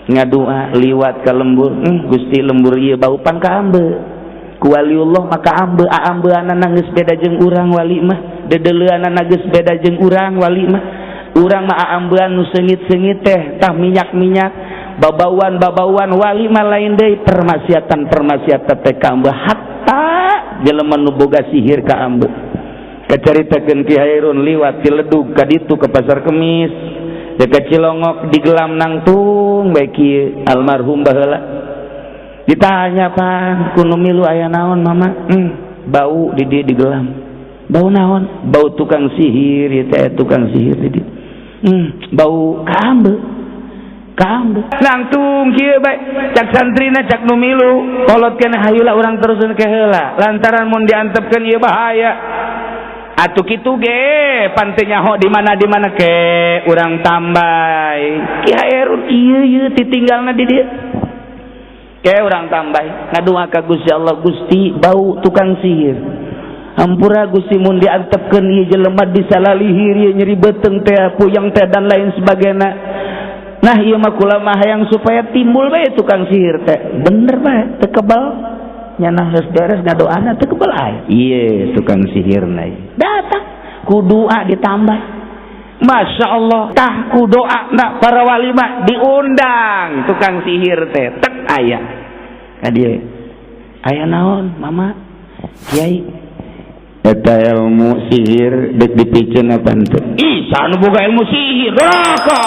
ngadua liwat ke lembur, Gusti lembur ieu bau pang ka ambe ku waliullah maka ambe anak geus beda jeung urang wali mah dedeleuanana geus beda jeung urang wali mah urang mah ambean nu seungit-seungit teh tah minyak-minyak babauan wali mah lain deui permasiatan teh ka ambe hatta jelema nu boga sihir ka ambe kacaritakeun Ki Hairun liwat ti Ledug ka ditu ke Pasar Kemis dekat Cilongok di Gelam nangtung bae kieu almarhum baheula ditanya pan kuno milu aya naon mama bau di dieu di Gelam bau naon bau tukang sihir ieu teh tukang sihir di dieu bau kambe nangtung kieu bae cak santrina cak nu milu kolotkeun hayula urang teruseun ke heula lantaran mun diantepkeun ieu bahaya atuh kitu ge pantenya ho di mana ke urang tambay Ki Hairun ieu ditinggalna di dieu ke urang tambay ngadua ka Gusti Allah Gusti bau tukang sihir hampura Gusti mun diantepkeun ieu jelema disalalihir ieu nyeri beuteung teh puyeng teh dan lain sebagainya nah ieu mah kula mah hayang supaya timbul bae tukang sihir teh bener bae teu kebal nyana geus beres ngadoana teu kebal aya ieu tukang sihirna datang ku doa ditambah Masya Allah tah ku doa na para wali mah diundang tukang sihir teh tek aya ka dieu aya naon mama kiai eta ilmu sihir dek dipikeun apa henteu ih sanu boga ilmu sihir doraka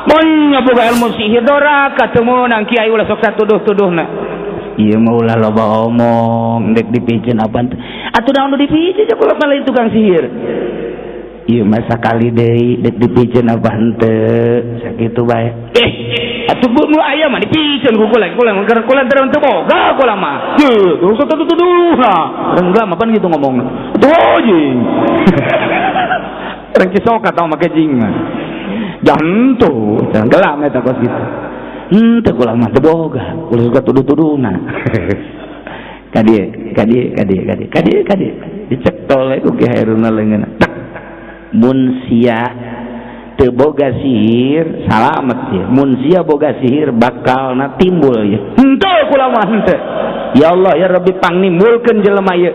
mun boga ilmu sihir doraka teu meunang kiai ulah sok satuduh-tuduhna ieu mah ulah loba omong dek dipikeun apa henteu atuh naon nu dipikeun cek ulah lain tukang sihir ieu mah sakali deui dek dipikeun apa henteu sakitu bae atuh nu aya mah dipikeun ku kula teu boga kula mah teu usah tuduh-tuduhna renggam apa gitu ngomongna tuh jing reng kisok atau make jing mah jantu gelam eta kos gitu teu kula mah teu boga ulah suka tuduh-tuduhna kadi dicek tole ku Ki Hairun leungeunna mun sia teu boga sihir salamet ya mun sia boga sihir bakal na timbul ya henteu kula mah henteu ya Allah ya Rabbi pangnimbulkeun jelema ieu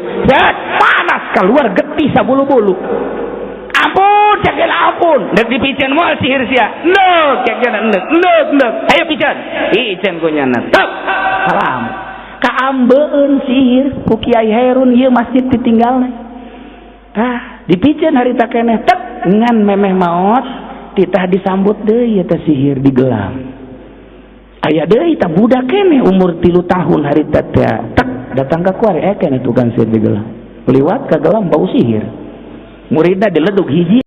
panas keluar getih sabulu-bulu ampun cekela ampun dek dipikeun moal sihir sia neuk cekena neuk ayo pikeun ku nyana tek salam kaambeun sihir ku Kiai Hairun ieu masjid ditinggalna dipikeun harita keneh tek ngan memeh maot titah disambut deui eta sihir di Gelam aya deui tah budak keneh umur 3 tahun harita teh tek datang ka kuari keneh tukang sihir di Gelam liwat ka Gelam bau sihir muridna diledug hiji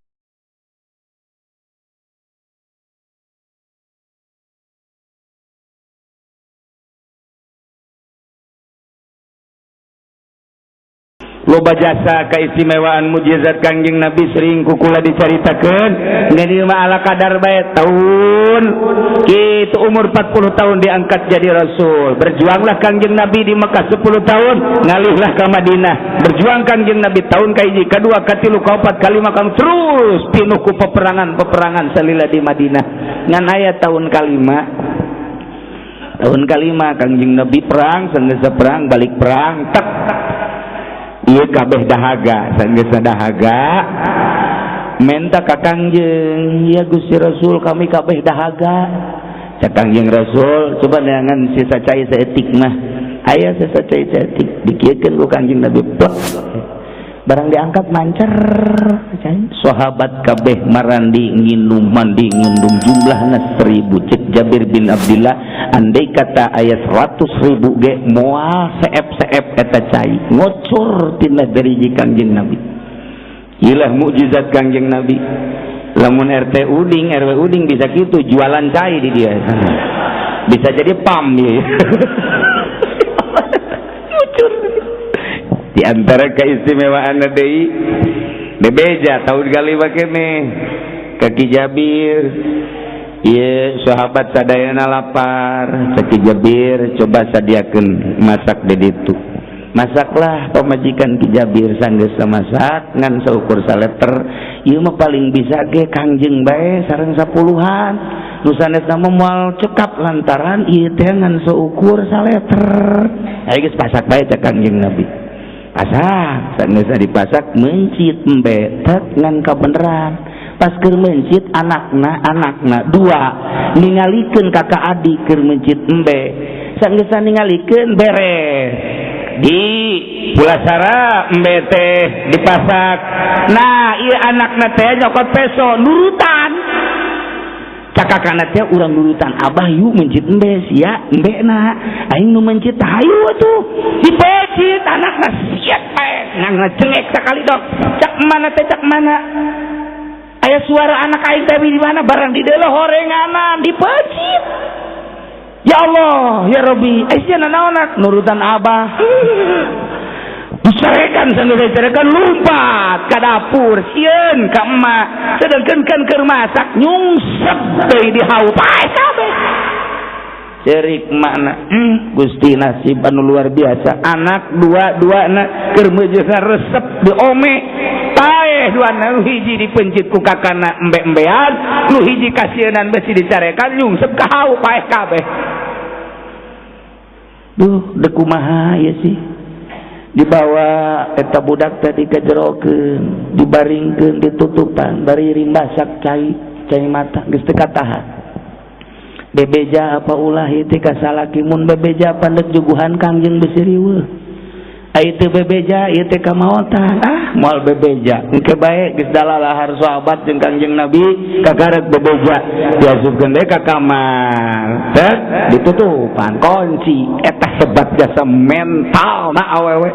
loba jasa keistimewaan mujizat Kangjeng Nabi sering kukula dicaritakeun ngeunaheun mah ala kadar bae tahun kitu umur 40 tahun diangkat jadi rasul berjuanglah Kangjeng Nabi di Mekah 10 tahun ngalihlah ke Madinah berjuang Kangjeng Nabi tahun kahiji kadua katilu kaopat kalima kang terus pinuh ku peperangan salila di Madinah ngan aya tahun kalima Kangjeng Nabi perang sanggeus perang balik perang tek ieu kabeh dahaga sanggeus dahaga menta ka Kangjeng ya Gusti Rasul kami kabeh dahaga cak Kangjeng Rasul coba neangan sisa cai saeutik mah aya sisa cai saeutik dikiekeun ku Kangjeng Nabi plek barang diangkat mancer sahabat kabeh marandi nginum mandi ngindum jumlahna 1000 cek Jabir bin Abdillah andai kata aya 100.000 ge moal seep-seep eta cai ngocor tina dari Kangjeng Nabi ilah mukjizat Kangjeng Nabi lamun RT uding RW uding bisa kitu jualan cai di dia bisa jadi pam ya ngocor di antara keistimewaan deui bebeja tahun kali keneh kaki Jabir ieu sahabat sadayana lapar kaki Jabir coba sadiakeun masak di ditu masaklah pamajikan Ki Jabir sanggeus masak ngan saukur saleter. Ieu mah paling bisa ge Kangjeng bae sareng 10-an. Nu sanesna mah moal cekap lantaran ieu teh ngan saukur saleter. Aya geus pasak bae cek Kangjeng Nabi. Pasak, sanes dipasak mencit embe tek ngan kabeneran. Pas keur mencit anakna dua ningalikeun kakak adik keur mencit embe. Sageus ningalikeun beres. Di pulasara embe teh dipasak. Nah, ieu anakna teh nyokot peso nurutan. Cakakana teh urang nurutan abah yuk mencit embe sia embena. Aing nu mencit hayu atuh. Dipecit anakna siap bae. Nang cengek sakali dok. Cak mana teh cak mana? Aya suara anak aing teh di mana barang di deuleuh horenganan dipecit. Ya Allah, ya Rabbi, sia nanaonak nurutan abah. Dicarekan sambil dicarekan lompat ke dapur sieun ka emak. Sedengkeun kan keur masak nyungsep deui di haub pae kabeh. Cerik makna, Gusti nasib anu luar biasa. Anak dua-duana keur meujeuh resep diome. Paeh duana nu hiji dipencit ku kakana embe-embean, nu hiji kasienan besi dicarekan nyungsep ka haub paeh kabeh. Duh, deuk kumaha ieu sih? Dibawa eta budak tadi kajerokeun, dibaringkeun ditutupan, bari rimbasak cai mata geus teu katahan. Bebeja apa ulah ieu teh kasalaki mun bebeja pandek juguhan Kangjeng besi riweuh. Ai teu bebeja ieu teh kamaotan. Moal bebeja engke bae geus dalalahar sahabat jeung Kangjeng Nabi kagarek bebeja diasupkeun deui ka kamar. Teh ditutupan kunci eta hebat jasa mental na awewe.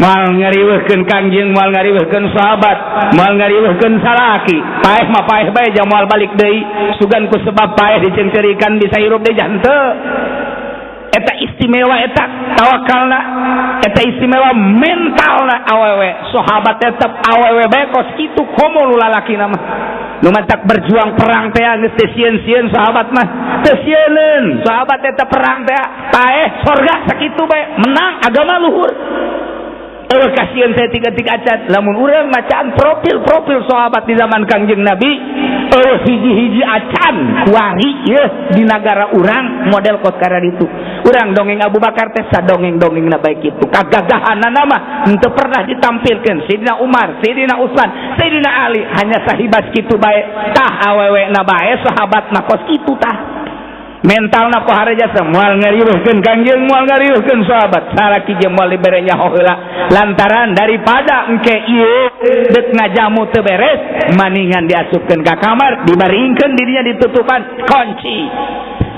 Moal ngariweuhkeun Kangjeng, moal ngariweuhkeun sahabat, moal ngariweuhkeun salaki. Paeh mah paeh bae jang moal balik deui. Sugan ku sebab paeh diceungceurikan bisa hirup deui henteu. Eta istimewa eta tawakalna, eta istimewa mentalna awewe. Sahabat tetep awewe bae kos kitu komo nu lalakina mah. Nu mantak berjuang perang teh geus teu sieun-sieun sahabat mah. Teu sieuneun, sahabat tetep perang teh paeh sorga sakitu bae menang agama luhur. Kasieun saya tiga-tiga acat lamun urang macaan profil sahabat di zaman Kangjeng Nabi hiji-hiji acan kuari ya di negara urang model kos kara ditu urang dongeng Abu Bakar teh sadongeng-dongengna baik itu kagagahanna mah henteu pernah ditampilkeun Sayyidina Umar, Sayyidina Utsman, Sayyidina Ali hanya sahibas kitu bae tah awewena bae sahabatna kos kitu tah mentalna pohara jasa moal ngariweuhkeun Kangjeng moal ngariweuhkeun sahabat salaki jeung moal dibere nyaho heula lantaran daripada engke ieu deuk ngajamu teu beres maningan diasupkeun ka kamar dibaringkeun dirinya ditutupan kunci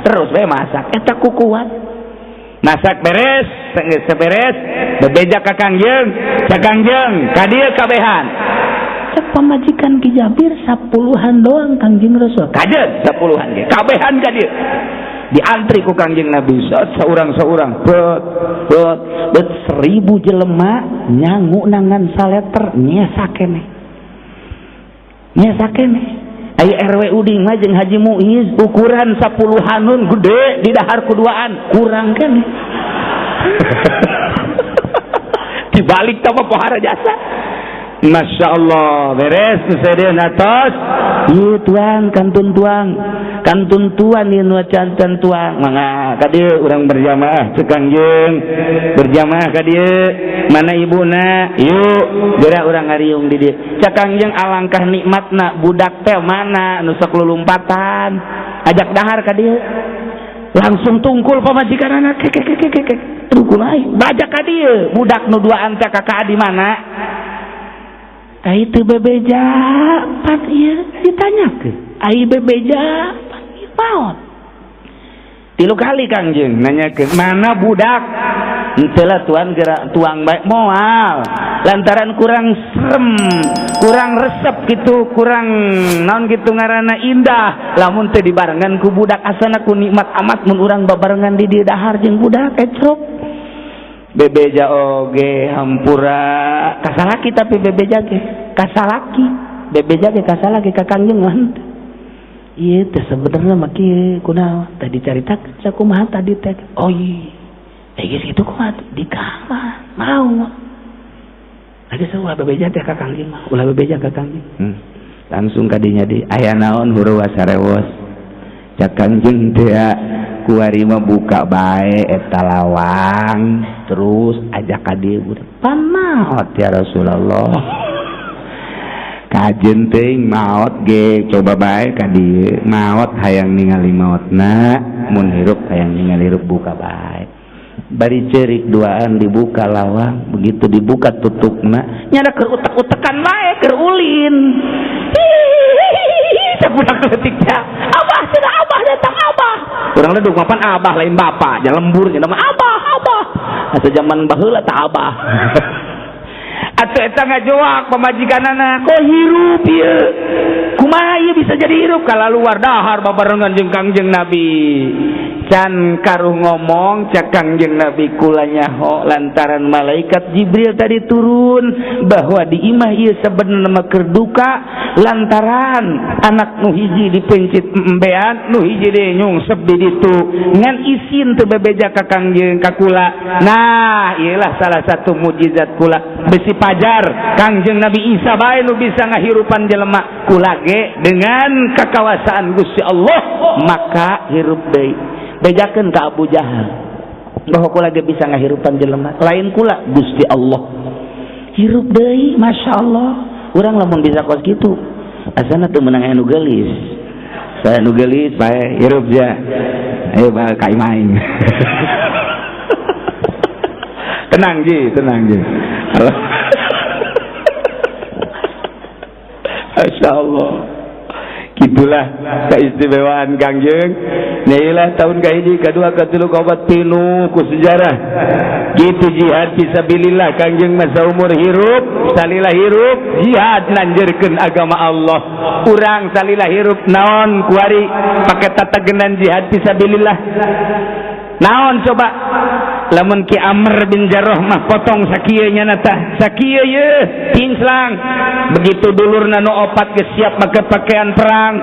terus we masak eta kukuat masak beres geus beres bebeja ka Kangjeng cak Kangjeng ka dieu kabehan cek pamajikan Ki Jabir 10-an doang Kangjeng Rasul kadet 10-an ge kabehan ka dieu diantri ku Kangjeng Nabi saurang-saurang bet 1000 jelema nyangu nangan saleter nyesa keneh aya RW Uding mah jeung Haji Muiz ukuran 10-anun gede di dahar kuduaan kurang keneh dibalik tapa pohara jasa Masya Allah beres sedeun atos ieu tuang kantun tuan ieu nu cancan tuang mangga ka dieu urang berjamaah cek Kangjeng berjamaah ka dieu mana ibuna yuk geura urang ngariung di dieu cak Kangjeng alangkah nikmatna budak teh mana nu sok lulumpatan ajak dahar ka dieu langsung tungkul pamajikan anak kek tungkul aing bajak ka dieu budak nu duaan teh kakak di mana ai teu bebeja pan ieu ditanyakeun ai bebeja pan ieu naon 3 kali Kangjeng nanyakeun mana budak henteu lah tuan geura tuang bae moal lantaran kurang serem kurang resep gitu kurang naon gitu ngaranna indah lamun teu dibarengan ku budak asana ku nikmat amat mun urang babarengan di dieu dahar jeung budak ecrok bebeja oge hampura kasalaki tapi bebeja ge kasalaki bebeja ge kasalaki ka Kangjeng mah ieu teh sebenarnya mah kieu kunaon tadi caritakeun sakumaha tadi teh oh ieu geus kitu kumaha di kamar mau lagi ulah bebeja teh ka Kangjeng mah ulah bebeja ka Kangjeng langsung kadinya di aya naon huruf sarewos cak Kangjeng teh kuari mah buka bae eta lawang terus ajak ka dieu budak pamaot ya Rasulullah kajen teuing maot ge coba bae ka dieu maot hayang ningali maotna mun hirup hayang ningali hirup buka bae bari ceurik duaan dibuka lawang begitu dibuka tutupna nyada keur utek-utekan bae keur ulin budak leutik teh abah cenah abah datang abah urang ledug mapan abah lain bapak nya lembur nya mah abah asa zaman baheula teh abah atuh eta ngajoak pamajikanana kok hirup ieu kumaha ieu bisa jadi hirup kala luar dahar babarengan jeung Kangjeng Nabi can karuh ngomong cak Kangjeng Nabi kula nyaho lantaran malaikat Jibril tadi turun bahwa di imah ieu sabenerna mah keur duka lantaran anak nu hiji dipencit embean nu hiji deui nyungsep di ditu ngan isin teu bebeja ka Kangjeng ka kula nah ieulah salah satu mukjizat kula besi pajar Kangjeng Nabi Isa bae nu bisa ngahirupan jelema kula ge dengan kakawasaan Gusti Allah maka hirup deui bejakeun ka Abu Jahal bahwa kula ge bisa ngahirupan jelema lain kula Gusti Allah hirup deui masyaallah urang lamun bisa kos kitu asana teu meunang anu geulis saya nu geulis bae hirup ja ayo bae ka main tenang ji masyaallah gitulah keistimewaan Kangjeng nyailah tahun kahiji kadua katilu kaopat pinu ku sejarah gitu jihad fisabilillah Kangjeng mah saumur hirup salila hirup jihad nanjeurkeun agama Allah urang salila hirup naon kuari pake tatagenan jihad fisabilillah naon coba lamun Ki Amr bin Jarrah mah potong sakieu nya tah sakieu ye pinclang begitu dulurna nu opat geus siap make pakaian perang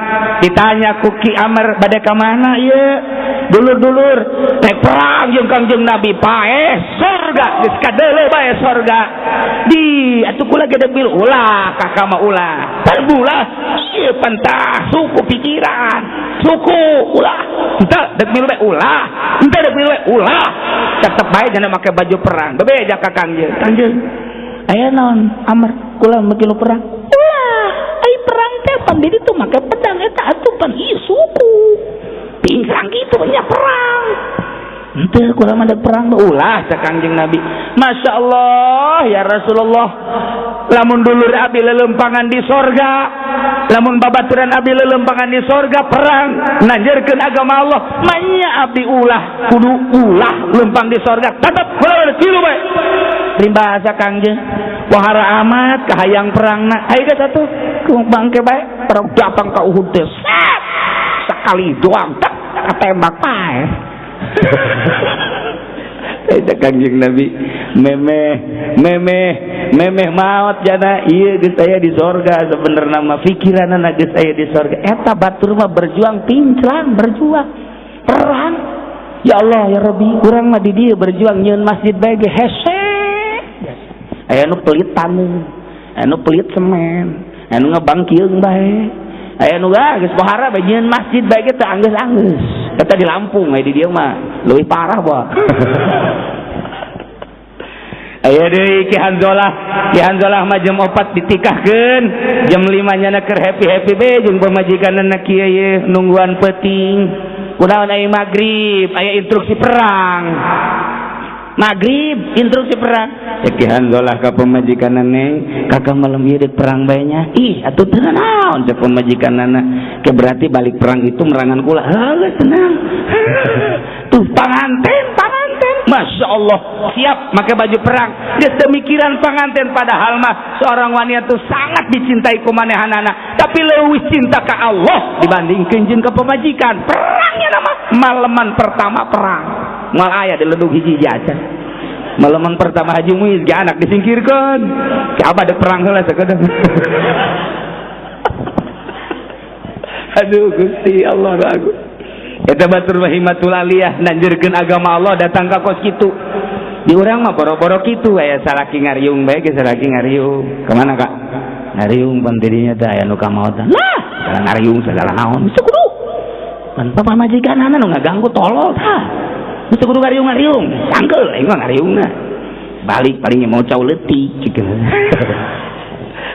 ditanya ku Ki Amr bade ka mana ye dulur-dulur teh perang jeung Kangjeng Nabi pae surga geus kadeuleu bae surga di atuh kula ge debil ulah kakak mah ulah terbulah ieu pantah suku pikiran suku ulah henteu debil we ulah henteu debil we ulah tetep bae jangan make baju perang bebeja ka Kangjeng aya naon Amr kula mikilu perang ulah ai perang teh pan di ditu make pedang eta atuh pan ieu suku pincang kitu nya perang henteu kula mah perang ulah cak Kangjeng Nabi masyaallah ya Rasulullah lamun dulur abi lelempangan di sorga lamun babaturan abi lelempangan di sorga perang nanjeurkeun agama Allah manya abdi ulah kudu ulah lempang di sorga tetep kula tilu bae rimba Kangjeng wahara amat kahayang perangna hayu geus atuh bangke bae perang datang ka Uhud teh sakali doang tak katembak pae eta Kangjeng Nabi memeh maot jana ieu geus aya di sorga sebenarnya mah pikiranna geus aya di sorga eta batur mah berjuang pinclang berjuang perang ya Allah ya Rabbi urang mah di dieu berjuang nyieun masjid bae ge hese aya nu pelit taneuh anu pelit semen anu ngebangkieung bae aya nu geus pohara bae nyieun masjid bae ge teu anggeus-anggeus eta di Lampung aya di dieu mah leuwih parah bae aya deui Ki Hanzalah mah jam 4 ditikahkeun jam 5 nya keur happy be jeung pamajikanna kieu ye nungguan peuting kunaon aya magrib aya instruksi perang magrib instruksi perang Ki Hanzalah ka pamajikanna neng kakak malam ieu deuk perang bae nya ih atuh teu naon cek pamajikanna ke berarti balik perang itu merangan kula heuh tenang tuh panganten Masya Allah siap pakai baju perang dia demikiran panganten padahal mah seorang wanita itu sangat dicintai ku manehanana tapi leuwih cinta ka Allah dibandingkeun jeung ka pamajikan perangnya nama maleman pertama perang moal aya di ledug hiji aja maleman pertama Haji Muiz ge anak disingkirkeun coba ada perang heula sakedeung aduh Gusti Allah agung eta batur himatul aliyah nanjeurkeun agama Allah datang ka kos kitu. Di urang mah boro-boro kitu aya salaki ngariung bae ge salaki ngariung. Kemana Kak? Ngariung pantidinya teh aya nu kamaotan. Lah, segala ngariung segala naon. Bisa kudu. Pan pamajikanana nu ngaganggu tolol tah. Bisa kudu ngariung-ngariung. Sangkeul aing mah ngariungna. Balik palingnya mau cau leutik kitu.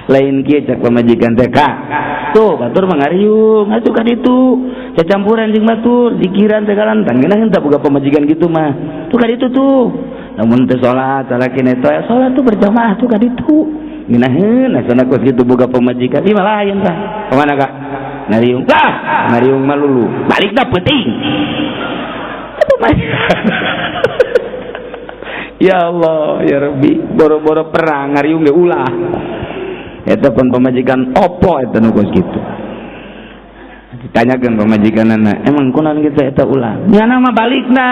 Lain kieu cak pamajikan teh Kak. Tuh batur mah ngariung, atuh ka ditu. Cacampuran jeung batur, zikiran segala tang geuna henteu boga pamajikan kitu mah. Tuh ka ditu tuh. Namun teu salat salaki neto salat tuh berjamaah tuh ka ditu. Geunaheun asana kos kitu boga pamajikan. Di mah lain tah. Kemana Kak? Ngariung. Lah, ngariung mah lulu. Balikna peuting. Ya Allah, ya Rabbi, boro-boro perang ngariung ge ulah. Eta pun pemajikan opo eta nu kos kitu. Ditanyakeun pamajikanana, emang kunaon kita eta ulah? Nyana mah balikna.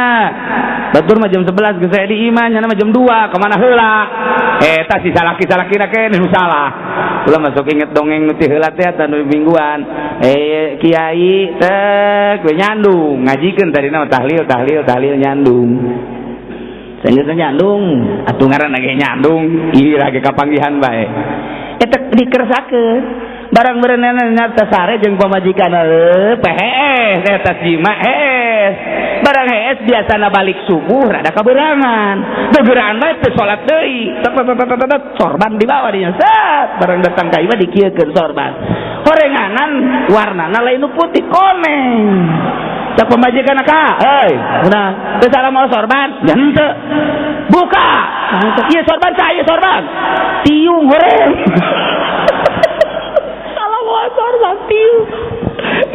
Batur mah jam 11 geus aya di imah, nyana mah jam 2, kemana heula? Eta si salaki-salakina keneh nu salah. Ulah masuk inget dongeng nu ti heula teh eta nu mingguan. Kiai teh we nyandung, ngajikeun tadi na tahlil nyandung. Sanjana nyandung, atuh ngaranna ge nyandung, ieu lagi kapanggihan bae. Eta dikeresakeun. Barang berenana nyata sare jeung pamajikanna pehes eta simak hees. Barang hees biasana balik subuh rada kaberangan. Begeuraan bae teu salat deui. Sorban dibawa dinya set. Barang datang ka imah dikieukeun sorban. Horenganan warnana lain nu putih koneng. Cak pamajikanna Kak, heuy, udah teu salah mau sorban? Ya henteu. Buka. Ieu sorban cah, ieu sorban. Tiung horeng. Sorban tiung.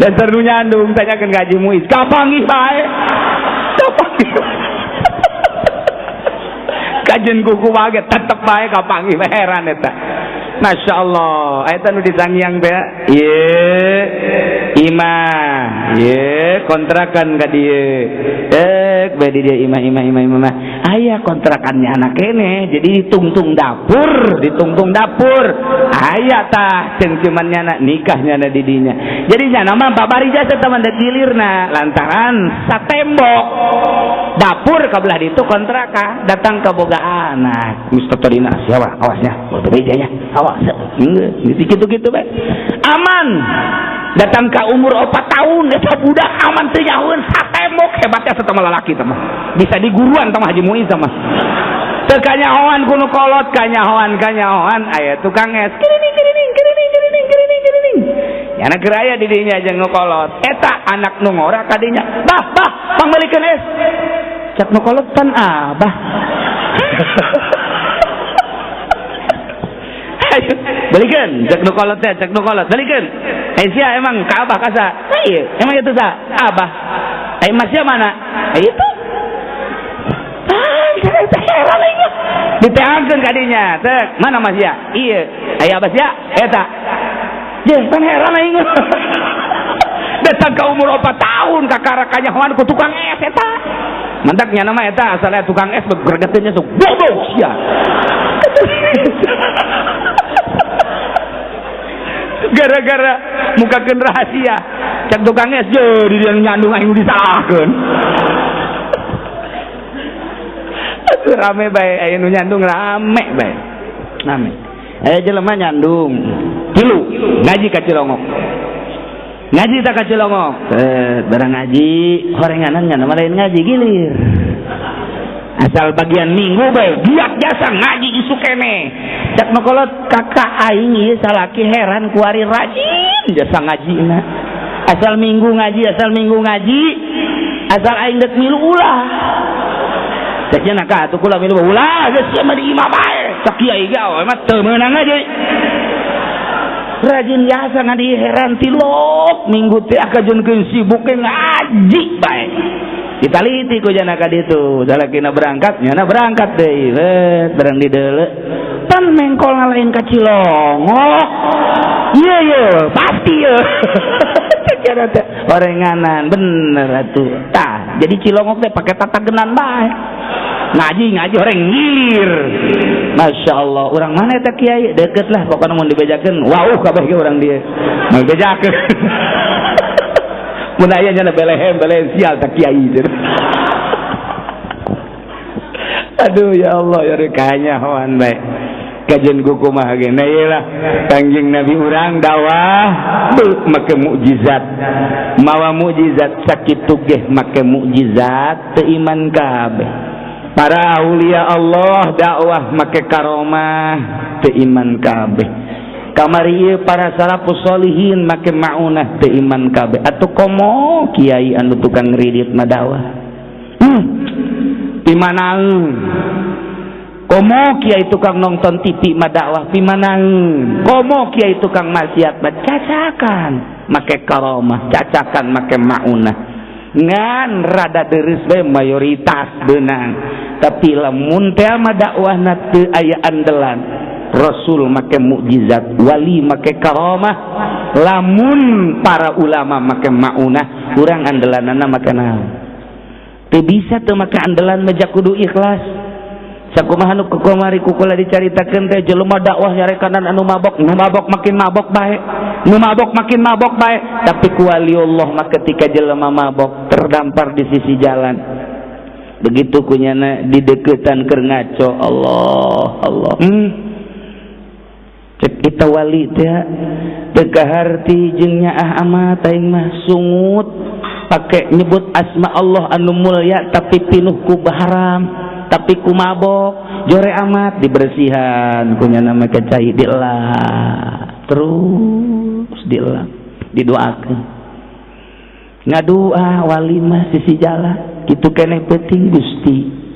Dan ternu nyandung tanyakeun ka Haji Muiz, kapanggih bae. Kapanggih. Kajen kuku bae tetep bae kapanggih bae heran eta. Masya Allah, eta nu ditangiang teh, ieu imah, ieu kontrakan ka dieu, bae di dia imah. Aya kontrakannya anak kene, jadi ditungtung dapur, aya tah jeung cuman nyana nikahnya na di dinya. Jadi nyana mah babari jasa teman da dilirna lantaran satembok dapur kabelah ditu kontrakan datang ke boga anak. Mister Todina siapa? Awasnya, berbedanya. Gitu-gitu baik. Aman. Datang ke umur 4 tahun, eta budak aman teu nyahoeun satembok hebatnya satama lalaki teh mah. Bisa diguruan tah Haji Muiz mah. Teu kanyahoan kuno kolot, kanyahoan aya tukang es. Kirining. Yana keur aya di dinya jeung ngokolot. Eta anak nu ngora ka dinya. Bah, pangbalikeun es. Cak nu kolot pan abah. Balikeun, cek nu kolot balikeun. Sia emang ka abah kasa. Ieu, emang itu sa abah. Ai masnya mana? Itu. Heran aing. Diteangkeun ka dinya. Teu, mana masnya? Ieu. Ai abah sia eta. Jeh, pan heran aing. Datang ka umur 4 tahun kakara kanyahoan ku tukang es eta. Mantak nya nama eta asalnya tukang es bergeuteunya sok bodoh sia. Gara-gara mukakeun rahasia cak tukang es je di dia nyandung aing disalahkeun. Atuh rame bae aya nu nyandung rame bae. Rame. Aya jelema nyandung. Tilu ngaji ka Cilongok. Ngaji tak ka Cilongok. Barang ngaji horenganan nya nama lain ngaji gilir. Asal bagian minggu bae giat jasa ngaji isu kene. Cak nokolot kakak aing ieu salaki heran ku ari rajin jasa ngajina. Asal minggu ngaji, asal aing dek milu ulah. Cak nya ka atuh kula milu ulah geus mah di imah bae. Cak kiai ge awe mah teu meunang aja. Rajin jasa ngadi heran tilok minggu teh akajunkeun sibuk ngaji bae. Ditaliti ku jana ka ditu, salakina berangkat, nyana berangkat deui, bareng di deuleu. Pan mengkol ngalahin ka Cilongok. Ieu pasti yeuh. Cara teh orenganan bener atuh. Tah, jadi Cilongok teh pake tatagenan bae. Ngaji orang ngilir. Masya Allah, orang mana eta kiai? Deket lah, pokoknya mau dibejakeun. Wauh kabeh ge urang dieu. Mau dibejakeun. mun aya nya belehem sial tak kiai. Aduh ya Allah ya rekanya hoan bae. Kajian kumaha ge na ieu lah Kangjeng Nabi urang dakwah make mukjizat. Mawa mukjizat sakitu ge make mukjizat teu iman kabeh. Para aulia Allah dakwah make karomah teu iman kabeh. Kamari para salafus sholihin make maunah teu iman kabeh. Atuh komo kiai anu tukang ngridit mah dakwah. Pimanaeun komo kiai tukang nonton TV mah dakwah pimanaeun. Komo kiai tukang maksiat mah cacakan make karomah, cacakan make maunah. Ngan rada deres we mayoritas beunang. Tapi lamun teh mah dakwahna teu aya andelan. Rasul make mukjizat, wali make karomah, lamun para ulama make maunah, urang andelanana make naon? Teu bisa teu make andelan mah kudu ikhlas. Sakumaha nu kukumari kukula dicaritakeun teh jelema dakwah nyarekanan anu mabok, nu mabok makin mabok bae, nu mabok makin mabok bae. Tapi ku waliullah mah ketika jelema mabok terdampar di sisi jalan, begitu kunyana di deukeutan keur ngaco, Allah. Cek kita wali teh teu kaharti jeung nyaah amat aing mah sungut pake nyebut asma Allah anu mulya tapi pinuh ku haram, tapi ku mabok jore amat dibersihan kunyana mah cai dilah terus dilah didoakeun ngadua wali mah sisi jalan kitu keneh penting Gusti.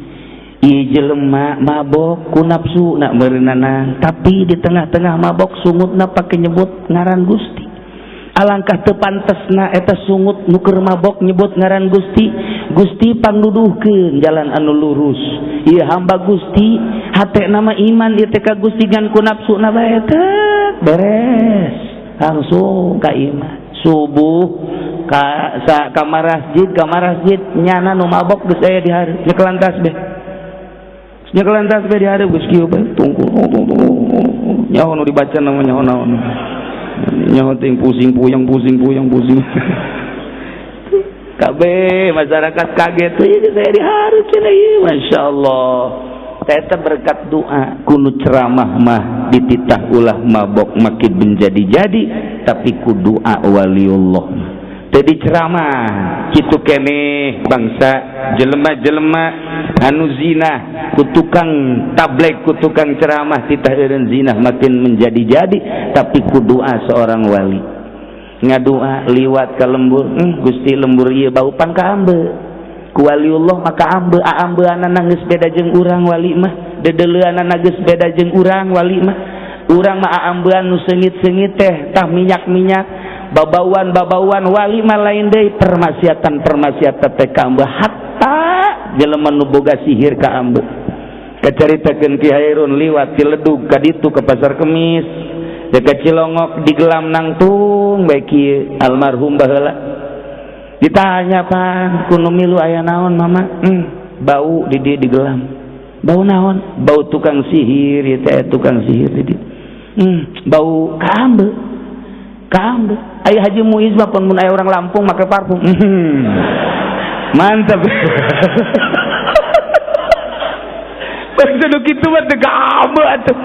Ieu jelema mabok ku nafsu na meureunana tapi di tengah-tengah mabok sungutna pake nyebut ngaran Gusti. Alangkah teu pantesna eta sungut nu keur mabok nyebut ngaran Gusti. Gusti pangnuduhkeun jalan anu lurus. Ieu hamba Gusti hatena mah iman ieu teh ka Gusti ngan ku nafsuna bae teh beres langsung ka iman. Subuh ka masjid nyana nu mabok geus aya di hareup nyekelantas beh. Nyekelantas beh di hareup geus kieu bae tunggu. Nyaho nu dibaca namanya naon. Nyaho ting pusing puyang. Kabeh masyarakat kaget ieu saya di hareup cenah ieu masyaallah. Eta berkat doa kudu ceramah mah dititah ulah mabok makin menjadi-jadi tapi ku doa waliullah. Jadi ceramah kitu keneh bangsa jelema-jelema anu zina ku tukang tablek ku tukang ceramah titah eureun zina makin menjadi-jadi tapi ku doa seorang wali. Ngadoa liwat ka lembur, Gusti lembur ieu bau pang ka ambe. Ku waliullah maka ambeunana geus beda jeung urang wali mah, dedeleuanana geus beda jeung urang wali mah. Urang mah ambeun nu seungit-seungit teh tah minyak-minyak, babauan wali mah lain deui permasiatan teh ka ambe hatta jelema nu boga sihir ka ambe. Kacaritakeun Ki Hairun liwat ti Ledug ka ditu ka Pasar Kemis, dekat Cilongok digelam nangtung bae kieu almarhum baheula. Ditanya pan kuno milu aya naon mama? Bau di dieu digelam. Bau naon? Bau tukang sihir ieu teh tukang sihir di dieu. Bau kaambe. Aya Haji Muiz mah pun mun aya urang Lampung make parfum. Mantap. Begitu kitu mah teu kaambe atuh.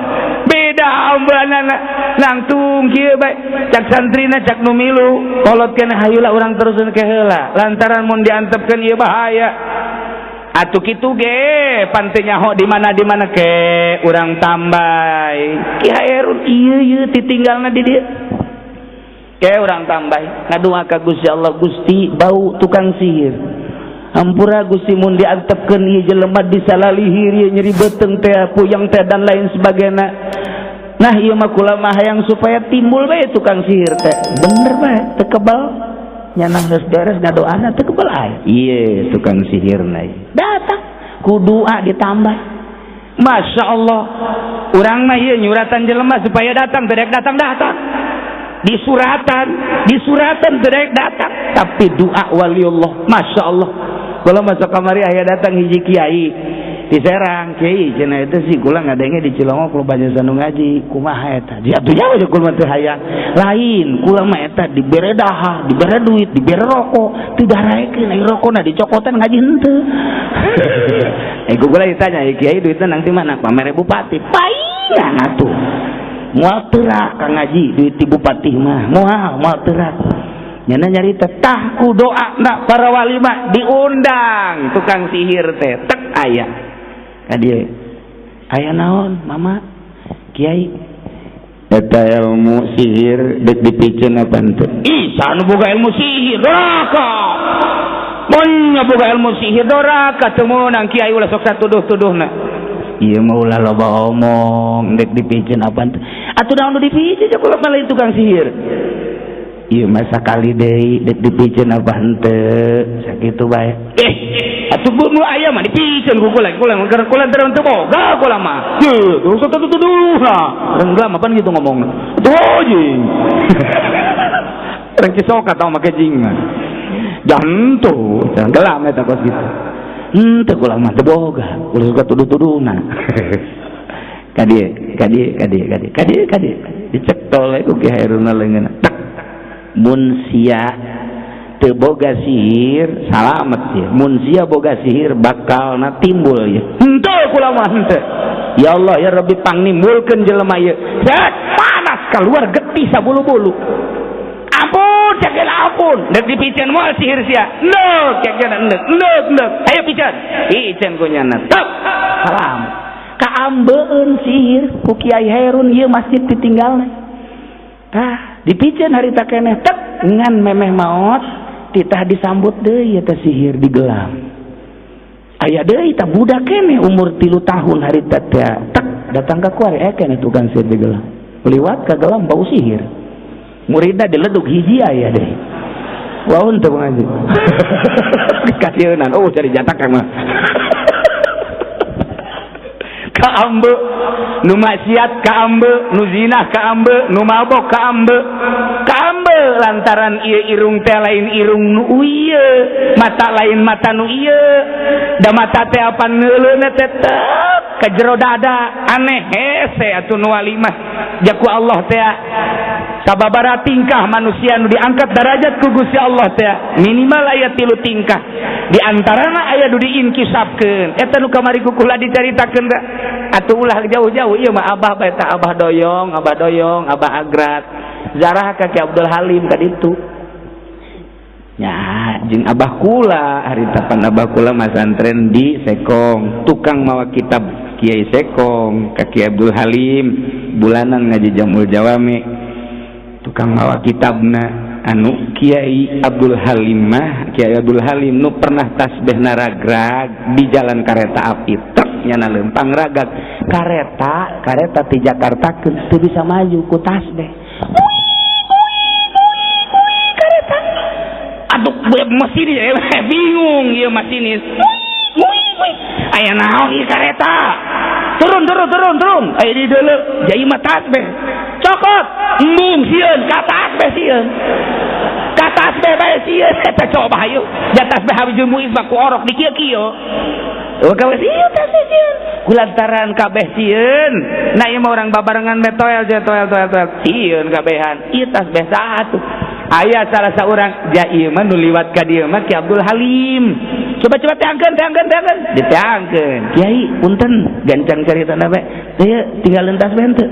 Beda ambeunana langtung kieu bae. Cak santrina cak nu milu kolotkeun hayula urang teruseun ke heula. Lantaran mun diantepkeun ieu bahaya. Atuh kitu ge pante nyaho di mana ke urang tambay. Ki Hairun ieu ditinggalna di dieu. Ke urang tambay ngadua ka Gusti Allah, Gusti bau tukang sihir. Hampura Gusti mun diantepkeun ieu jelema disalalihir ieu nyeri beuteng teh puyeng teh dan lain sebagainya. Nah ieu mah kula mah hayang supaya timbul bae tukang sihir teh. Bener bae teu kebal. Nyanang geus beres ngadoana teu kebal aya. Ieu tukang sihirna ieu. Datang ku doa ditambah. Masya Allah. Urang mah ieu nyuratan jelema supaya datang teu datang. Disuratan teu datang. Tapi doa waliullah Masya Allah. Kalau masa kamari aya datang hiji kiai di Serang kiai cenah itu sih kula ngadenge di Cilongok lu banyak sanu ngaji kumaha eta jatuhnya aja kula teh hayang lain kula mah eta dibere dahar dibere duit dibere rokok teu daraekeun ai rokokna dicokotan ngaji henteu kula ditanya kiai duitna nang ti mana pamere bupati paingan atuh moal teurak ka ngaji duit ti bupati mah moal teurak nyana nyarita tah ku doa ndak para wali mah diundang tukang sihir teh tek aya kadieu aya naon mama kiai eta ilmu sihir dek dipikeun apa henteu ih sanu boga ilmu sihir doraka mun boga ilmu sihir doraka teu meunang kiai ulah sok satuduh-tuduhna ieu mah ulah loba omong dek dipikeun apa henteu atuh naon nu dipikeun cek ulah balain tukang sihir ieu mah sakali deui dek dipikeun apa henteu sakitu bae atuh nu aya mah dipikeun ku kula terus teu boga kula mah ye dosa tuduh nah renggam apa gitu ngomongna tuh jing rek sok atau make jing jantu gelam eta kos gitu henteu kula mah teu boga ulah suka tuduh-tuduhna kadieu dicek tole ku Ki Hairuna leungeunna mun sia teu boga sihir salamet ya mun sia boga sihir bakal na timbul ya henteu kula mah henteu ya Allah ya Rabbi pangnimbulkeun jelema ieu set panas keluar getih sabulu-bulu ampun cegel ampun deuk dipikeun moal sihir sia neuk cegel neuk ayo pikeun ku nyana tep salam kaambeun sihir ku Kiai Hairun ieu masjid ditinggalna tah dipikeun harita keneh tek ngan memeh maot titah disambut deui eta sihir digelam aya deui tah budak keneh umur 3 tahun harita teh tek datang ka kuari keneh tukang sihir digelam liwat ka gelam bau sihir muridna dileduk hiji aya deui waun teu ngaji dikasieunnan oh cari jatak mah kaambe nu maksiat kaambe nu zina kaambe nu mabok kaambe lantaran ieu irung teh lain irung nu ieu mata lain mata nu ieu da mata teh apa neuleuna teh ka jero dada aneh hese atuh nu walimah jaku Allah teh sababaraha tingkah manusia nu diangkat derajat ku Gusti Allah teh minimal aya 3 tingkah di antarana aya nu diinkisapkeun eta nu kamari ku kula dicaritakeun da atuh ulah jauh-jauh ieu mah abah bae tah abah doyong abah agrat zarah ka Ki Abdul Halim ka ditu nya jeung abah kula haritapan abah kula masantren di Sekong tukang mawa kitab Kiai Sekong ka Ki Abdul Halim bulanan ngaji Jamul Jawami tukang mawa kitabna anu Kiai Abdul Halim mah Kiai Abdul Halim nu pernah tasbih naragrag di jalan kareta api truk nyana lempang ragag kareta ti Jakarta teu bisa maju ku tasbih kareta aduh mesin bingung ieu masinis aya naon ieu kareta turun aya di deuleu jai mah tasbih cokot embung sieun ka tasbih sieun ka tasbih bae sieun eta coba hayu da tasbih habis muiz mah ku orok di kieu-kieu kabeh sieun tasbih sieun kulantaran kabeh sieun na ieu mah urang babarengan we toel sieun kabehan ieu tasbih satu aya salah saurang ja ieu mah nu liwat ka dieu mah Ki Abdul Halim coba teangkeun diteangkeun Kiai punten gancang caritana bae teu tinggalin tasbih henteu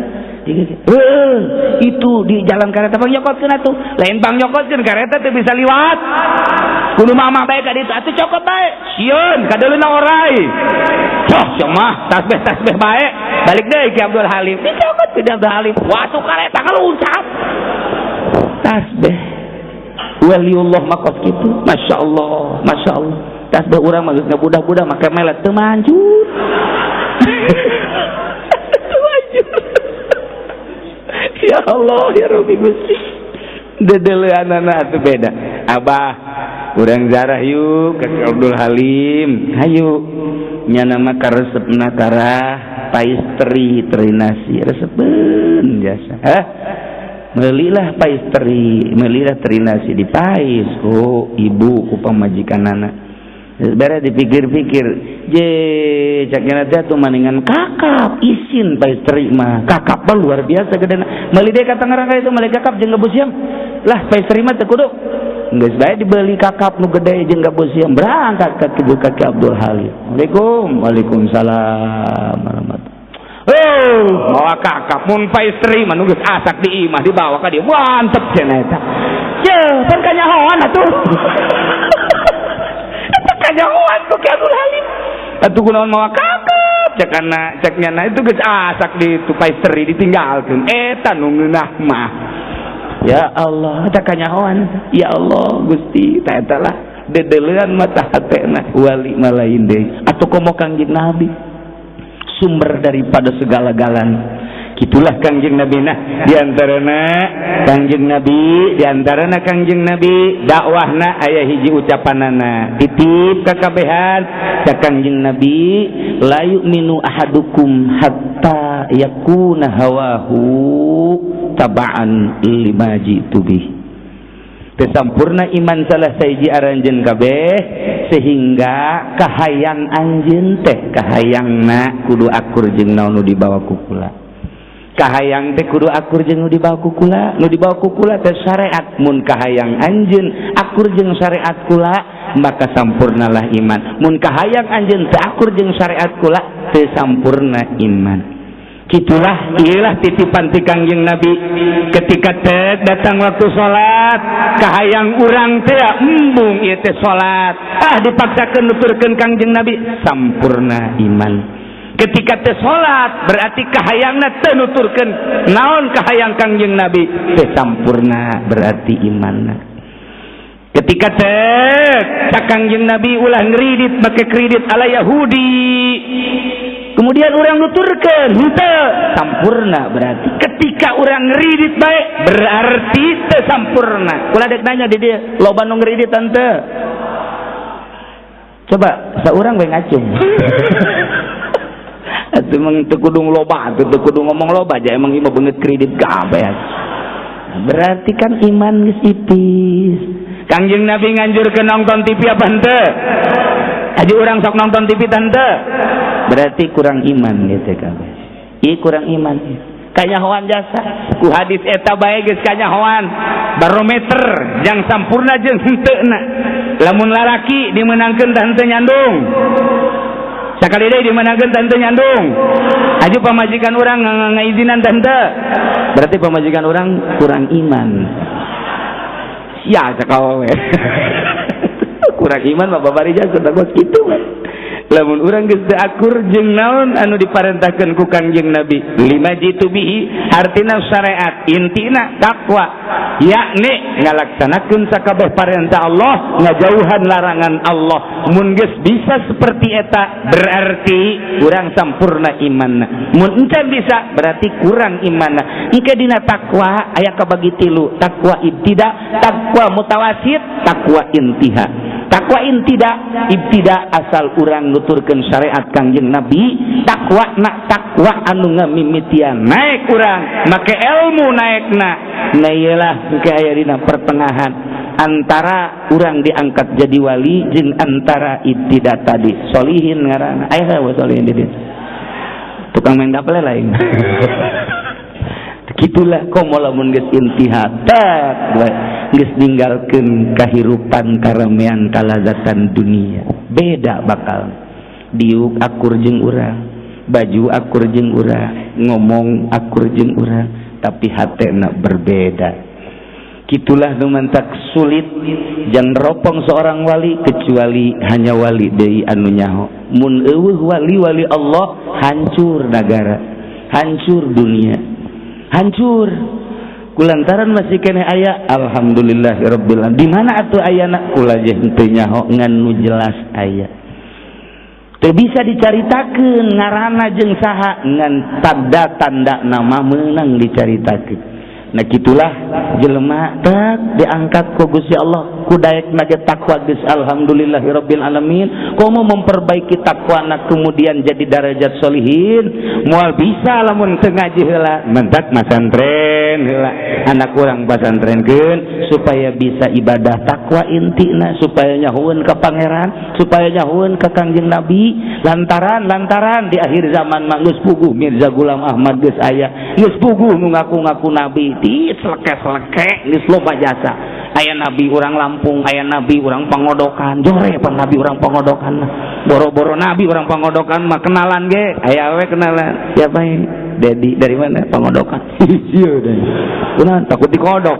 itu di jalan kareta bang nyokotkeun atuh lain bang nyokotkeun kareta teu bisa liwat kudu mama bae ka ditu atuh cokot bae sieun kadeulina orai coh mah tasbih bae balik deui Ki Abdul Halim dicokot Ki Abdul Halim waktu kareta ngaluncat tasbih waliullah makos kitu masyaallah tasbih urang mah geus ngabudah-budah make melet teu manjur ya Allah ya Rabbi Gusti dedeleuanana atuh beda abah urang zarah yuk ka Abdul Halim hayu nyana mah karesepna karah paistri terinasi resepeun jasa meuli terinasi di pais ku ibu ku pamajikanana Bare dipikir-pikir, je cakna teh atuh maningan kakap isin paistri mah. Kakap mah luar biasa gedena. Meuli deui ka Tangerang ka itu meuli kakap jeung gabusiam. Lah paistri mah teu kudu. Geus bae dibeli kakap nu gede jeung gabusiam berangkat ka Kaki Abdul Halim. Assalamualaikum. Waalaikumsalam warahmatullahi. Bawa kakap mun paistri mah nu geus asak di imah dibawa ka dieu. Mantep cenah eta. Ye, pan kanyahoan atuh. Kanyahoan tuh Ki Abdul Halim. Atuh kunaon mawa kakap ceknya itu geus asak di tu paistri ditinggalkeun. Eta nu ngeunah mah. Ya Allah, eta kanyahoan. Ya Allah, Gusti, eta lah dedeleuan mata hatena wali malain deui. Atuh komo Kangjeng Nabi sumber daripada segala-galanya. Gitulah Kangjeng Nabi nah diantarana Kangjeng Nabi dakwahna aya hiji ucapanana titip kakabehan ka Kangjeng Nabi la yu'minu ahadukum hatta yakuna hawahu taba'an lima jitu bih. Tesampurna iman salah saiji aranjeun kabeh sehingga kahayang anjeun teh kahayangna kudu akur jeung naon nu dibawa ku kula. Kahayang teh kudu akur jeung nu dibawa ku kula. Nu dibawa ku kula teh syariat. Mun kahayang anjeun akur jeung syariat kula maka sampurnalah iman. Mun kahayang anjeun teu akur jeung syariat kula teu sampurna iman. Kitulah iyalah titipan ti Kangjeng Nabi ketika teh datang waktu salat kahayang urang teh embung ieu teh salat dipaksakeun nuturkeun Kangjeng Nabi sampurna iman. Ketika teh salat berarti kahayangna teu nuturkeun naon kahayang Kangjeng Nabi teh sampurna berarti imanna. Ketika teh Kangjeng Nabi ulah ngridit make kredit ala Yahudi kemudian orang nuturkeun henteu sampurna berarti ketika orang ngridit bae berarti teu sampurna. Kula dek nanya di dieu loba nu ngridit tante coba saurang bae ngacung atuh meng teu kudu loba teu kudu ngomong loba aja emang imah beungeut kredit kabeh berarti kan iman geus tipis. Kangjeng Nabi nganjurkeun nonton TV apa henteu? Aji urang sok nonton TV tante berarti kurang iman gitu kabeh. Ieu kurang iman. Kanyahoan jasa ku hadis eta bae geus kanyahoan barometer jang sampurna jeung henteuna. Lamun laraki dimenangkeun tah henteu nyandung. Sakali deui dimenangkeun tah henteu nyandung. Aju pamajikan urang ngaizinan tah henteu. Berarti pamajikan urang kurang iman. Ya sakawa we. Kurang iman mah babari jasa takut kitu mah. Lamun urang geus teu akur jeung naon anu diparentahkeun ku Kangjeng Nabi lima jitu bihi artina syariat intina takwa yakni ngalaksanakeun sakabeh parentah Allah ngajauhan larangan Allah. Mun geus bisa seperti eta berarti urang sampurna imanna. Mun encan bisa berarti kurang imanna. Engke dina takwa aya kabagi tilu, takwa ibtida, takwa mutawasit, takwa intiha. Takwa ibtida asal urang nuturkeun syariat Kangjeng Nabi, takwa anu ngamimitian naik urang make ilmu naikna. Nah iyalah engke aya dina pertengahan antara urang diangkat jadi wali jeung antara ibtida tadi solihin ngaranna. Aya we solihin di dieu. Tukang main daple lain. Gitulah komo lamun geus intihat geus ninggalkeun kahirupan karamean kalazatan dunia beda bakal diuk akur jeung urang baju akur jeung urang ngomong akur jeung urang tapi hatena berbeda. Gitulah nu mantak sulit jang ropong seorang wali kecuali hanya wali deui anu nyaho. Mun eueuh wali Allah hancur negara hancur dunia hancur kulantaran masih kene aya alhamdulillahirabbil alamin. Di mana atuh ayana kula je henteu nyaho ngan nu jelas aya teu bisa dicaritakeun ngaranna jeung saha ngan tanda-tanda nama meunang dicaritakeun. Nah gitulah jelema tak diangkat ku Gusti Allah ku daek nage takwa geus alhamdulillahirabbil alamin komo memperbaiki takwana kemudian jadi darajat solihin moal bisa lamun teu ngaji heula mentak masantren pesantren heula anak urang pasantrenkeun supaya bisa ibadah takwa intina, supaya nyahueun ka pangeran, supaya nyahueun ka Kangjeng Nabi. Lantaran di akhir zaman mah geus puguh Mirza Gulam Ahmad geus aya, geus puguh nu ngaku-ngaku nabi, di seleke-seleke geus loba jasa. Aya nabi urang Lampung, aya nabi urang Pangodokan, jore pan nabi urang Pangodokan mah. Boro-boro nabi urang Pangodokan mah kenalan ge, aya we kenalan. Siapa ini? Dedi dari mana? Pangodokan. Iya deh. Kunaon takut dikodok.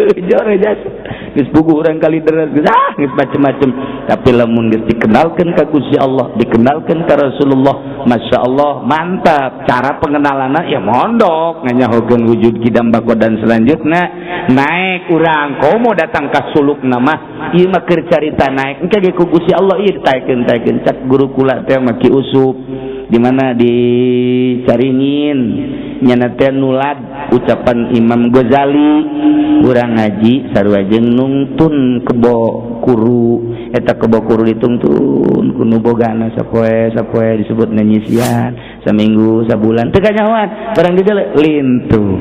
Jore jasa. Geus puguh urang kali deres geus macem-macem. Tapi lamun geus dikenalkeun ka Gusti Allah, dikenalkeun ka Rasulullah, masyaallah mantap. Cara pengenalanna ya mondok nganyahokeun wujud kidam bako dan selanjutnya naik urang komo datang ka sulukna mah ieu mah keur carita naik engke ge ku Gusti Allah ieu ditaekeun cak guru kula teh mah Ki Usup di mana di Caringin nyana teh nulad ucapan Imam Ghazali urang ngaji sarua jeung nungtun kebo kuru eta kebo kuru ditungtun ku nu bogana sapoe disebutna nyisian saminggu sabulan teu kanyahoan barang di dieu lintuh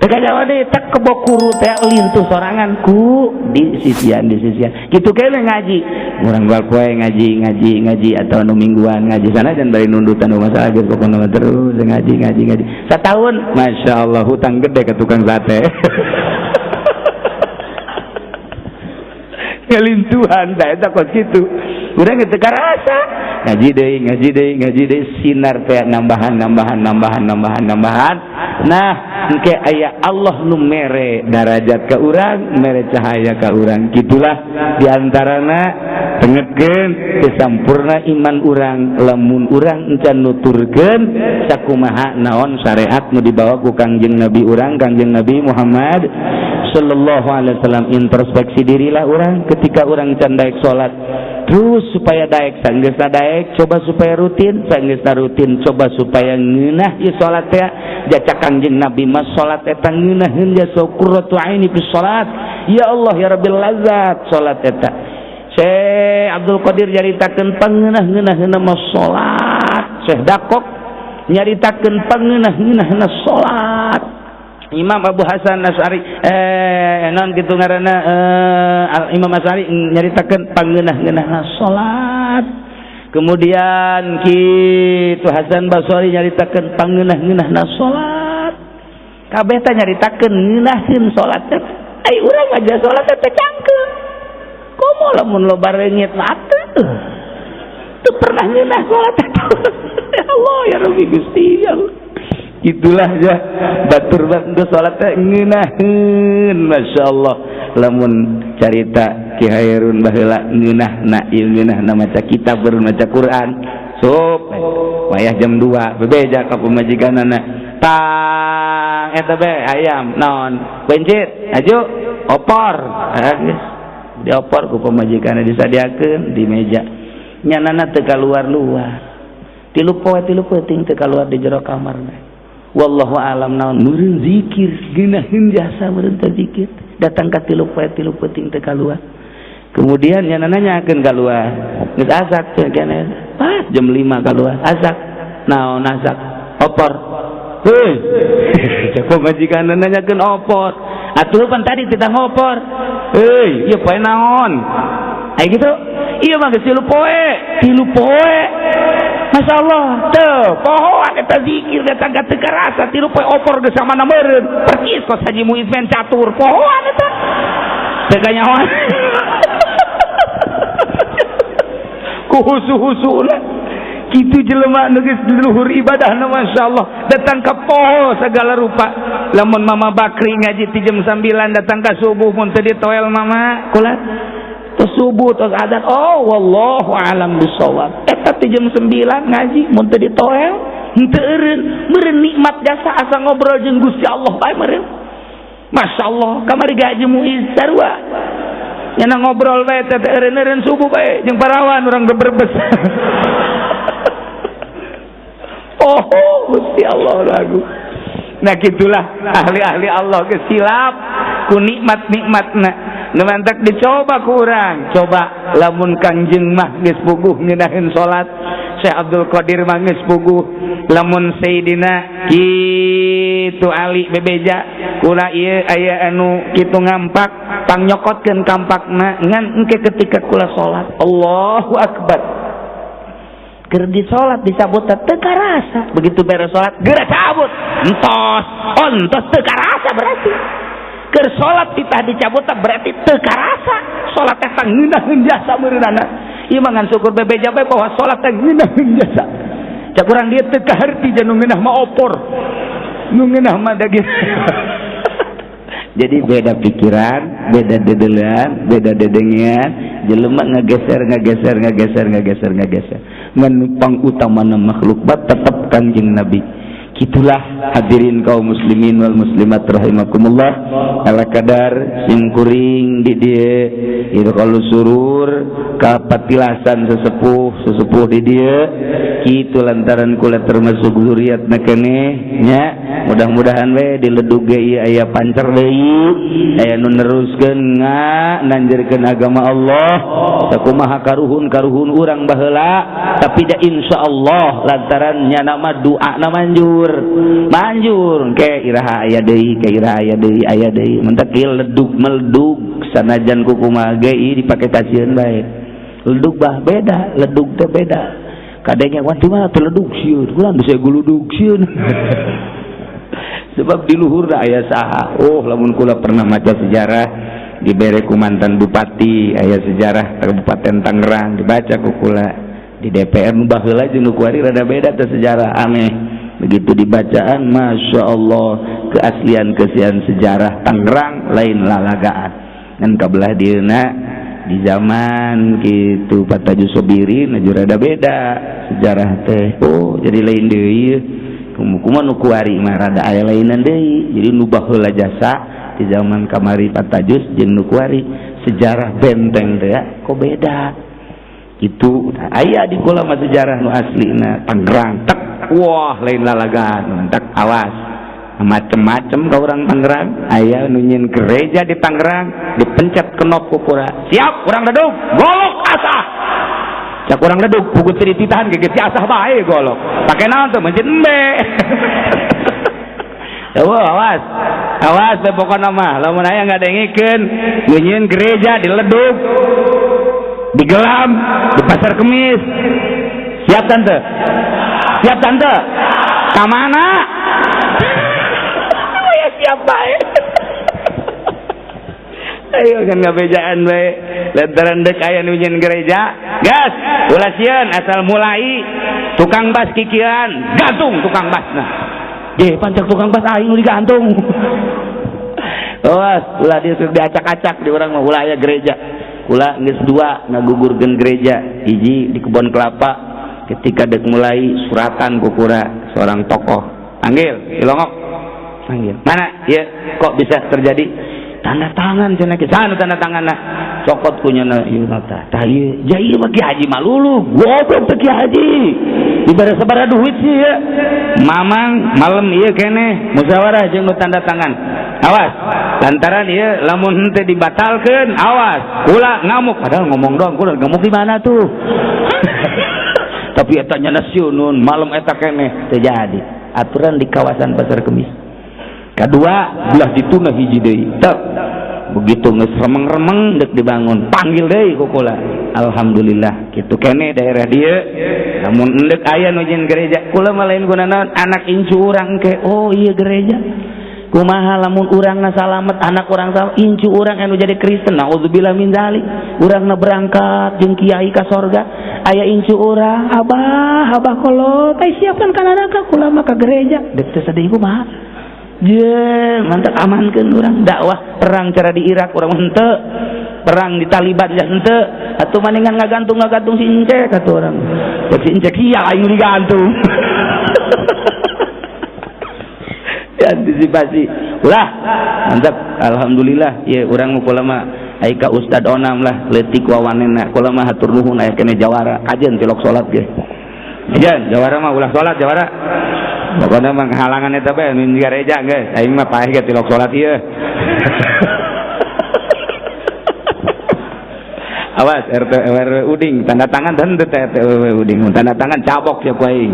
teu kanyahoan deui tak kebo kuru teh lintuh sorangan ku di sisian kitu ke ngaji urang bae poe ngaji atau nu mingguan ngaji sanajan bari nundutan rumah salah geus pokona terus ngaji satahun masyaallah hutang gede ka tukang sate kelintuhan da eta kos kitu urang teu karasa ngaji deui sinar teh nambahan nah engke aya Allah nu mere darajat ka urang mere cahaya ka urang kitulah diantarana tengetkeun teu sampurna iman urang lamun urang encan nuturkeun sakumaha naon syariat nu dibawa ku Kangjeng Nabi urang Kangjeng Nabi Muhammad sallallahu alaihi wasallam. Introspeksi dirilah urang ketika urang can daek salat terus supaya daek sanggeusna daek coba supaya rutin sanggeusna rutin coba supaya ngeunah ieu salat teh jaca Kangjeng Nabi mas salat eta ngeunaheun jasa qurratu aini fi salat ya Allah ya rabbil lazat salat eta Syekh Abdul Qadir nyaritakeun pangeunah-ngeunaheunna mas salat Syekh Dakok nyaritakeun pangeunah-ngeunaheunna salat Imam Abu Hasan Asy'ari non kitu ngaranna Imam Asy'ari nyaritakeun pangeunah-ngeunahna salat. Kemudian kitu Hasan Basri nyaritakeun pangeunah-ngeunahna salat. Kabeh teh nyaritakeun ngeunaheun salat teh. Ai urang aja salat teh cangkeum. Komo lamun loba reungit mah teu pernah ngeunah salat teh. Ya Allah ya Rabbi Gusti ya Allah. Itulah ya batur banget salat teh ngeunaheun masyaallah lamun carita Ki Hairun baheula ngeunahna ieu ngeunahna maca kitab baru maca Quran sup wayah jam 2 bebeja ka pamajikanana tang eta be ayam naon bencit aju opor geus diopor ku pamajikanna disadiakeun di meja nyanana teu kaluar-luar tilu poe ting teu kaluar di jero kamar wallahu alam naon meureun zikir geunaheun jasa meureun teh zikir datang ka tilu peuting teh kaluar kemudian nya nanyakeun kaluar geus azak teh keneh pas jam 5 kaluar azak naon azak opor heuh cek majikan nanyakeun opor atuh pan tadi titah opor heuh ieu poe naon aya gitu ieu mah geus tilu poe masyaallah teu pohoan eta zikir datang ka teu karasa tilu poe opor geus samana meureun percis kos Haji Muiz men catur pohoan eta teu kanyahoan ku husu-husuna kitu jelema nu geus luhur ibadahna masyaallah datang ka poho segala rupa lamun Mama Bakri ngaji ti jam 9 datang ka subuh mun teu ditoel Mama kulat tos subuh tos adzan oh wallahu alam bisawab eta teh jam 9 ngaji mun teu ditoel henteu eureun nikmat jasa asa ngobrol jeung Gusti Allah bae meureun masyaallah kamari Haji Muiz sarua nyana ngobrol bae teh eureun subuh bae jeung parawan urang berbes oh Gusti Allah lagu nah gitulah ahli-ahli Allah geus silap ku nikmat-nikmatna nemantak dicoba ku urang coba lamun Kangjeng mah geus puguh ngeunaheun salat Syekh Abdul Qadir mah geus puguh lamun Sayyidina kitu Ali bebeja kula ieu aya anu kitu ngampak pang nyokotkeun kampakna ngan engke ketika kula salat Allahu akbar keur di salat disabut teu karasa begitu beres salat geura cabut entos teu karasa berarti keur salat ditah dicabut berarti teu karasa salat teh ngeunah jasa meureunana ieu mah ngan syukur bebeja bae bahwa salat teh ngeunah jasa cak urang dieu teu kaharti jeung nu ngeunah mah opor nu ngeunah mah daging jadi beda pikiran beda dedelan beda dedengian jelema ngageser ngan pang utamana makhluk bat tetep Kanjeng Nabi kitulah hadirin kaum muslimin wal muslimat rahimakumullah ala kadar sing kuring di dieu ieu kalau surur kapatilasan sesepuh di dieu kitu lantaran kula termasuk zuriatna keneh nya mudah-mudahan we diledug ge ieu aya pancer deui aya nu neruskeun nanjeurkeun agama Allah sakumaha karuhun urang baheula tapi da insyaallah lantaran nya nama doa na manjur ke iraha aya deui mentak ieu ledug meledug sanajan kumaha ge ieu dipake tasieun bae ledug bah beda ledug teh beda kadenge wanti mah teu ledug sieun kulaan bisa guludug sieun sebab di luhurna aya saha lamun kula pernah maca sejarah dibere ku mantan bupati aya sejarah Kabupaten Tangerang dibaca ku kula di DPR nu baheula jeung nu kuari rada beda teh sejarah aneh begitu dibacaan Masya Allah keaslian sejarah Tangerang lain lalagaan dan kabelah dieuna di zaman gitu Pataju Sobirin aja rada beda sejarah teh jadi lain deui kumaha nu kuari mah rada aya lainan deui jadi nu baheula jasa di zaman kamari Patajus jeung nu kuari sejarah benteng teh kok beda itu aya di kula mah sejarah nu aslina Tangerang tek wah lain lalagaan tak awas macem-macem ka urang Tangerang aya nu nyin gereja di Tangerang dipencet kenop ku kura siap urang dadug golok asah cak urang dadug pugu teu dititahan ge si asah bae golok pake naon teh mencet embe awas teh pokona mah lamun aya ngadengikeun nyin gereja diledug digelam di pasar Kemis siap tante kamana siap baik ayo kan ngabejaan baik lantaran dek aya nu nyeun gereja gas ulah sieun asal mulai tukang bas kikian gantung tukang basna pancak tukang bas aing nu digantung ulah dia diacak-acak di urang mah ulah aya gereja ulah geus dua ngagugurkeun gereja hiji di kebon kelapa ketika dek mulai suratan ku kura seorang tokoh panggil ilongok panggil mana ya kok bisa terjadi tanda tangan cenah ge sana tanda tanganna cokot ku nyana ieu mata tah ieu jai mah Ki Haji malulu goblok teh Ki Haji dibere sabaraha duit sih ya mamang malam ieu keneh musyawarah jeung nu tanda tangan awas lantaran ieu lamun henteu dibatalkeun awas ulah ngamuk padahal ngomong doang ulah ngamuk di mana tuh tapi eta nya nasionun malam eta keneh teu jadi aturan di kawasan Pasar Kemis kadua belah dituna hiji deui teu begitu geus remeng-remeng deuk dibangun panggil deui ku kula alhamdulillah kitu keneh daerah dieu lamun endek aya nu nyeun gereja kula mah lain gunana anak incu urang ke ieu gereja kumaha lamun urangna salamet anak urang salamet incu urang anu jadi Kristen naudzubillah min zalik urangna berangkat jeung kiai ka sorga aya incu urang abah kolot siapkan ka neraka kula mah ka gereja deuk teh sadeu kumaha mantap amankeun urang dakwah perang cara di Irak urang henteu perang di Taliban ya henteu atuh maningan ngagantung si Encek atuh urang si Encek iya aing digantung antisipasi ulah mantap alhamdulillah ya urang kula mah ai ka Ustad Onam lah leutik wawanena kula mah hatur nuhun aya keneh jawara kajen tilok salat ge kajen jawara mah ulah salat jawara pokona mah halangan eta bae nu di gereja geus aing mah paeh ge tilok salat ieu Awas RT RW Uding tanda tangan dan RT RW Uding tanda tangan cabok ya kuaing.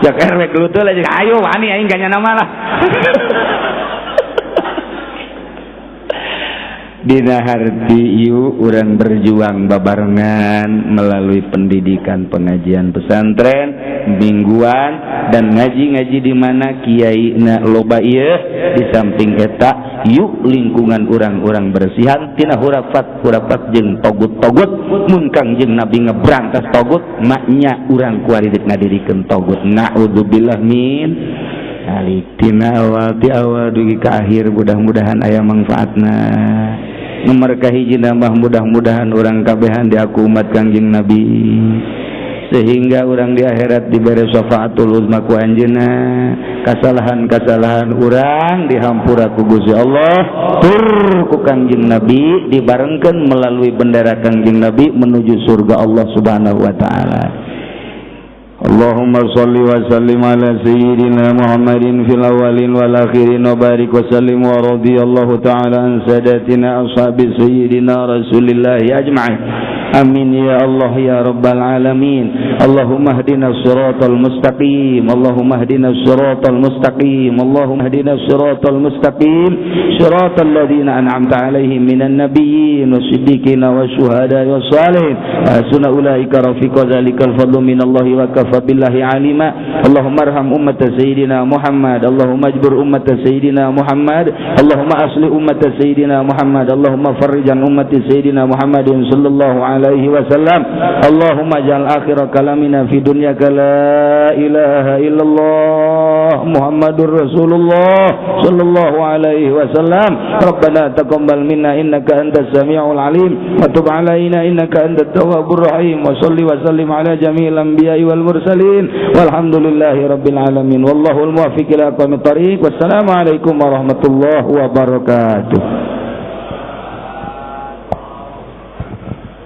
Jak RW dulu tuh aja ayo wani aing ganya nama lah. Dina harti ieu urang berjuang babarengan melalui pendidikan pengajian pesantren mingguan dan ngaji-ngaji di mana kiaina loba ieu di samping eta yuk lingkungan urang-urang bersihan tina hurafat jeung togut-togut mun Kangjeng Nabi ngebrantas togut maknya urang kuaridik ngadirikeun togut naudzubillah min alik tina awal ti awal dugi ka akhir mudah-mudahan aya manfaatna nomor kahiji nambah mudah-mudahan orang kabehan di aku umat Kangjeng Nabi sehingga orang di akhirat diberi syafaatul uzma ku anjeunna kasalahan-kasalahan orang dihampura ku Gusti Allah tur ku Kangjeng Nabi dibarengkeun melalui bendera Kangjeng Nabi menuju surga Allah Subhanahu wa taala. Allahumma salli wa sallim ala sayyidina Muhammadin fil awwalin wal akhirin wa barik wa sallim wa radiyallahu ta'ala an sadatina ashabi sayyidina Rasulillah ajma'in. Amin ya Allah ya rabbal alamin. Allahumma hdina siratal mustaqim. Allahumma hdina siratal mustaqim. Allahumma hdina siratal mustaqim. Siratal ladzina an'amta 'alaihim minan nabiyyin wasiddiqin wasyuhada'i wassalihin. Hasuna ulaika rafiqa dzalikal fadlu minallahi wa kafa billahi alima. Allahumma arham ummat sayyidina Muhammad. Allahumma ajbur ummat sayyidina Muhammad. Allahumma asli ummat sayyidina Muhammad. Allahumma farrij an ummati sayyidina Muhammadin sallallahu alaihi wasallam. Allahumma ja'al akhir kalamina fi dunyaka la ilaha illallah Muhammadur Rasulullah sallallahu alaihi wasallam. Rabbana taqabbal minna innaka antas samiul alim wa tub alaina innaka antat tawwabur rahim wa salli wa sallim ala jami'il anbiya'i wal mursalin walhamdulillahi rabbil alamin wallahu al muwaffiq ila aqwamit thariq. Wassalamu alaikum warahmatullahi wabarakatuh.